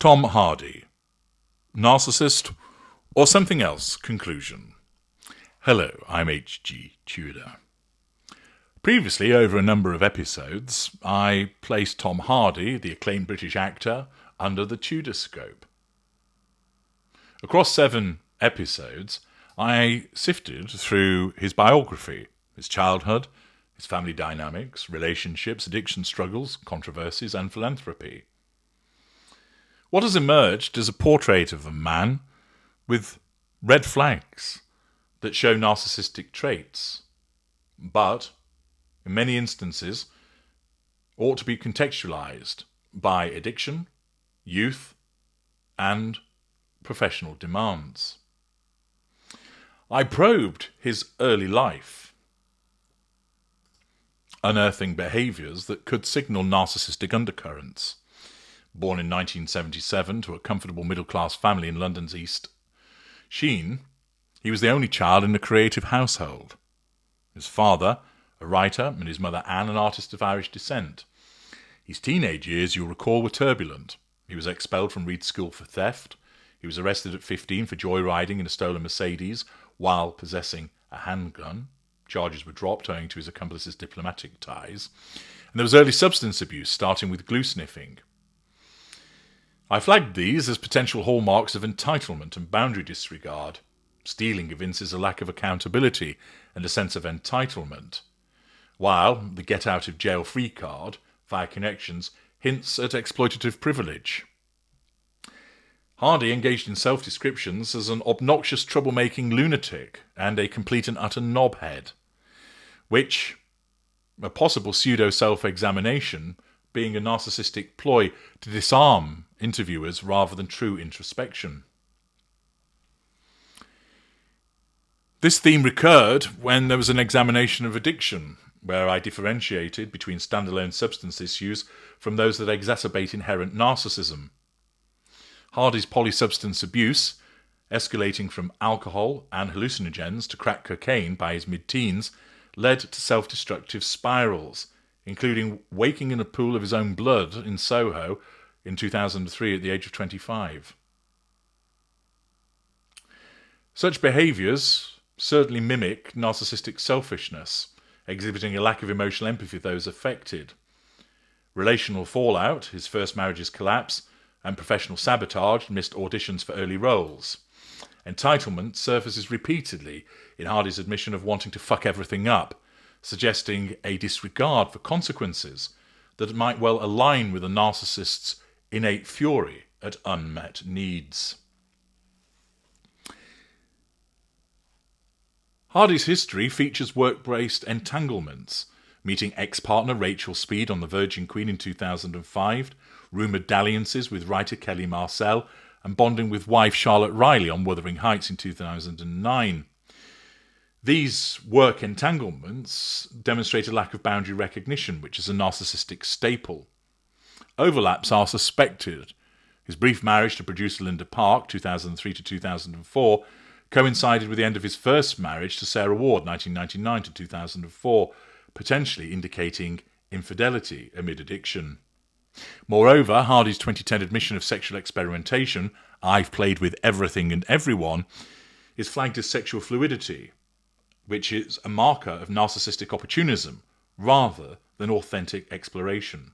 Tom Hardy. Narcissist or something else? Conclusion. Hello, I'm H.G. Tudor. Previously, over a number of episodes, I placed Tom Hardy, the acclaimed British actor, under the Tudorscope. Across 7 episodes, I sifted through his biography, his childhood, his family dynamics, relationships, addiction struggles, controversies, and philanthropy. What has emerged is a portrait of a man with red flags that show narcissistic traits, but, in many instances, ought to be contextualized by addiction, youth, and professional demands. I probed his early life, unearthing behaviours that could signal narcissistic undercurrents. Born in 1977 to a comfortable middle-class family in London's East Sheen, he was the only child in a creative household. His father, a writer, and his mother Anne, an artist of Irish descent. His teenage years, you'll recall, were turbulent. He was expelled from Reed School for theft. He was arrested at 15 for joyriding in a stolen Mercedes while possessing a handgun. Charges were dropped owing to his accomplice's diplomatic ties. And there was early substance abuse, starting with glue sniffing. I flagged these as potential hallmarks of entitlement and boundary disregard. Stealing evinces a lack of accountability and a sense of entitlement, while the get-out-of-jail-free card, via connections, hints at exploitative privilege. Hardy engaged in self-descriptions as an obnoxious troublemaking lunatic and a complete and utter knobhead, which, a possible pseudo-self-examination, being a narcissistic ploy to disarm interviewers rather than true introspection. This theme recurred when there was an examination of addiction, where I differentiated between standalone substance issues from those that exacerbate inherent narcissism. Hardy's polysubstance abuse, escalating from alcohol and hallucinogens to crack cocaine by his mid-teens, led to self-destructive spirals, including waking in a pool of his own blood in Soho in 2003 at the age of 25. Such behaviours certainly mimic narcissistic selfishness, exhibiting a lack of emotional empathy for those affected. Relational fallout, his first marriage's collapse, and professional sabotage, missed auditions for early roles. Entitlement surfaces repeatedly in Hardy's admission of wanting to fuck everything up, suggesting a disregard for consequences that might well align with a narcissist's innate fury at unmet needs. Hardy's history features work-based entanglements, meeting ex-partner Rachel Speed on The Virgin Queen in 2005, rumoured dalliances with writer Kelly Marcel, and bonding with wife Charlotte Riley on Wuthering Heights in 2009. These work entanglements demonstrate a lack of boundary recognition, which is a narcissistic staple. Overlaps are suspected. His brief marriage to producer Linda Park, 2003 to 2004, coincided with the end of his first marriage to Sarah Ward, 1999 to 2004, potentially indicating infidelity amid addiction. Moreover, Hardy's 2010 admission of sexual experimentation, "I've played with everything and everyone," is flagged as sexual fluidity, which is a marker of narcissistic opportunism rather than authentic exploration.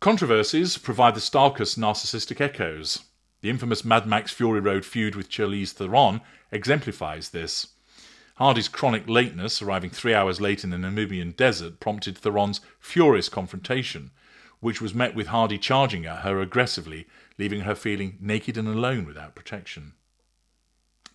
Controversies provide the starkest narcissistic echoes. The infamous Mad Max Fury Road feud with Charlize Theron exemplifies this. Hardy's chronic lateness, arriving 3 hours late in the Namibian desert, prompted Theron's furious confrontation, which was met with Hardy charging at her aggressively, leaving her feeling naked and alone without protection.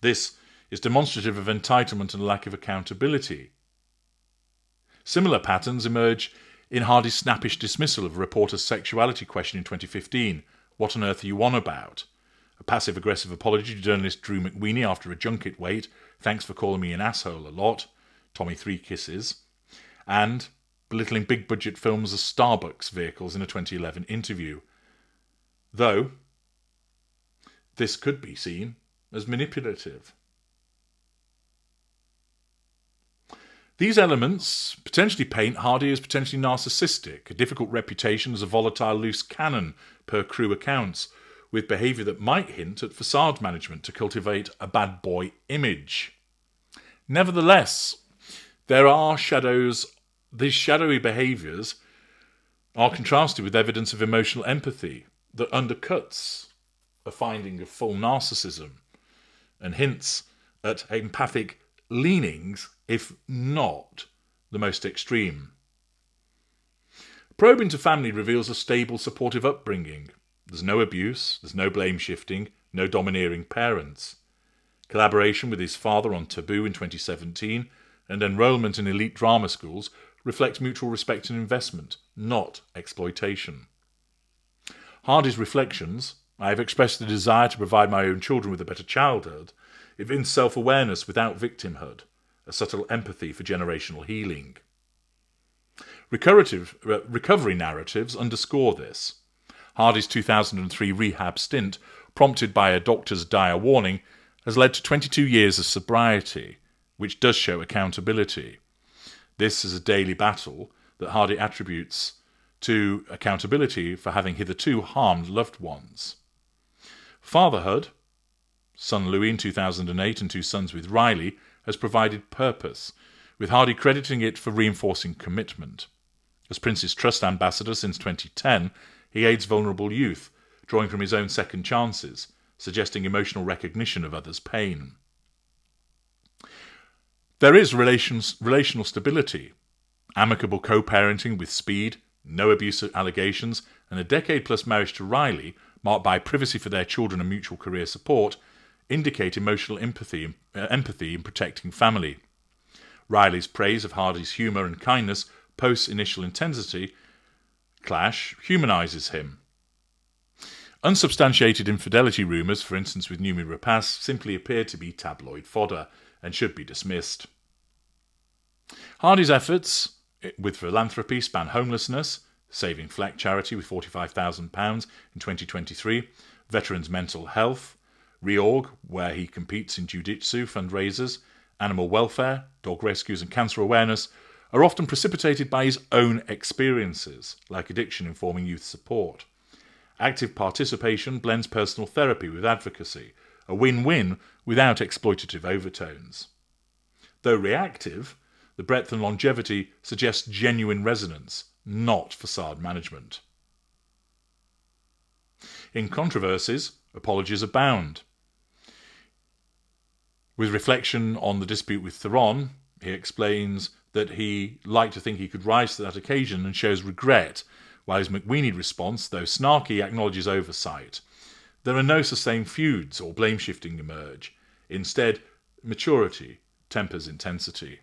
This is demonstrative of entitlement and a lack of accountability. Similar patterns emerge in Hardy's snappish dismissal of a reporter's sexuality question in 2015, "What on earth are you on about?" A passive-aggressive apology to journalist Drew McWeeny after a junket wait, "Thanks for calling me an asshole a lot," Tommy Three Kisses, and belittling big-budget films as Starbucks vehicles in a 2011 interview. Though, this could be seen as manipulative. These elements potentially paint Hardy as potentially narcissistic, a difficult reputation as a volatile loose cannon per crew accounts, with behaviour that might hint at facade management to cultivate a bad boy image. Nevertheless, there are shadows. These shadowy behaviours are contrasted with evidence of emotional empathy that undercuts a finding of full narcissism and hints at empathic leanings, if not the most extreme. Probe into family reveals a stable, supportive upbringing. There's no abuse, there's no blame shifting, no domineering parents. Collaboration with his father on Taboo in 2017 and enrolment in elite drama schools reflects mutual respect and investment, not exploitation. Hardy's reflections: I have expressed the desire to provide my own children with a better childhood, evince self-awareness without victimhood, a subtle empathy for generational healing. Recovery narratives underscore this. Hardy's 2003 rehab stint, prompted by a doctor's dire warning, has led to 22 years of sobriety, which does show accountability. This is a daily battle that Hardy attributes to accountability for having hitherto harmed loved ones. Fatherhood, son Louis in 2008 and two sons with Riley, has provided purpose, with Hardy crediting it for reinforcing commitment. As Prince's Trust Ambassador since 2010, he aids vulnerable youth, drawing from his own second chances, suggesting emotional recognition of others' pain. There is relational stability, amicable co-parenting with speed, no abuse allegations, and a decade-plus marriage to Riley, marked by privacy for their children and mutual career support, indicate emotional empathy in protecting family. Riley's praise of Hardy's humour and kindness post-initial intensity clash humanises him. Unsubstantiated infidelity rumours, for instance with Noomi Rapace, simply appear to be tabloid fodder and should be dismissed. Hardy's efforts with Philanthropy span homelessness, saving Fleck charity with £45,000 in 2023, veterans' mental health, Reorg, where he competes in jiu-jitsu fundraisers, animal welfare, dog rescues and cancer awareness, are often precipitated by his own experiences, like addiction informing youth support. Active participation blends personal therapy with advocacy, a win-win without exploitative overtones. Though reactive, the breadth and longevity suggests genuine resonance, not facade management. In Controversies, apologies abound. With reflection on the dispute with Theron, he explains that he liked to think he could rise to that occasion and shows regret, while his McWeeny response, though snarky, acknowledges oversight. There are no sustained feuds or blame-shifting emerge. Instead, maturity tempers intensity.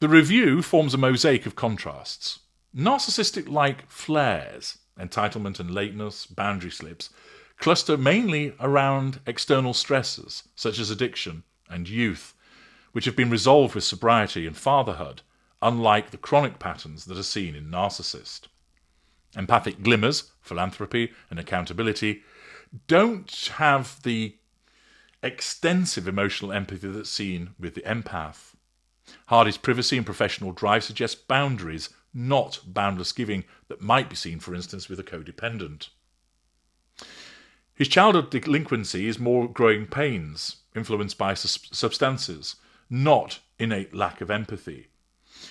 The review forms a mosaic of contrasts. Narcissistic-like flares, entitlement and lateness, boundary slips, cluster mainly around external stressors, such as addiction and youth, which have been resolved with sobriety and fatherhood, unlike the chronic patterns that are seen in Narcissist. Empathic glimmers, philanthropy and accountability, don't have the extensive emotional empathy that's seen with the empath. Hardy's privacy and professional drive suggest boundaries, not boundless giving, that might be seen, for instance, with a codependent. His childhood delinquency is more growing pains, influenced by substances, not innate lack of empathy.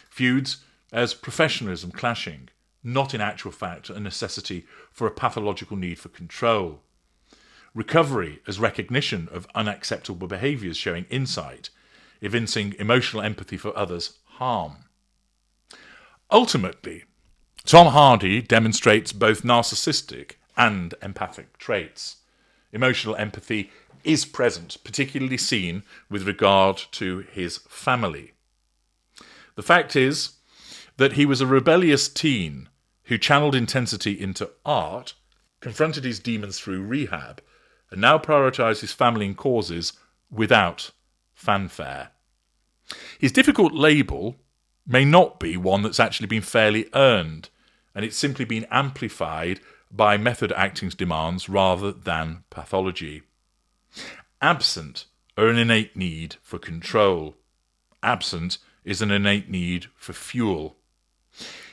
Feuds as professionalism clashing, not in actual fact a necessity for a pathological need for control. Recovery as recognition of unacceptable behaviours showing insight, evincing emotional empathy for others' harm. Ultimately, Tom Hardy demonstrates both narcissistic and empathic traits. Emotional empathy is present, particularly seen with regard to his family. The fact is that he was a rebellious teen who channeled intensity into art, confronted his demons through rehab, and now prioritised his family and causes without fanfare. His difficult label may not be one that's actually been fairly earned, and it's simply been amplified by method acting's demands rather than pathology. Absent are an innate need for control. Absent is an innate need for fuel.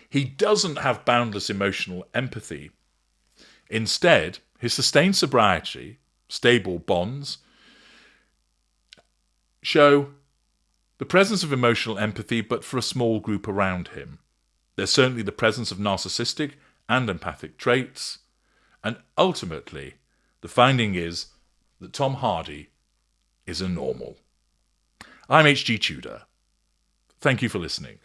He doesn't have boundless emotional empathy. Instead, his sustained sobriety, stable bonds, show the presence of emotional empathy, but for a small group around him. There's certainly the presence of narcissistic and empathic traits, and ultimately, the finding is that Tom Hardy is a normal. I'm H.G. Tudor. Thank you for listening.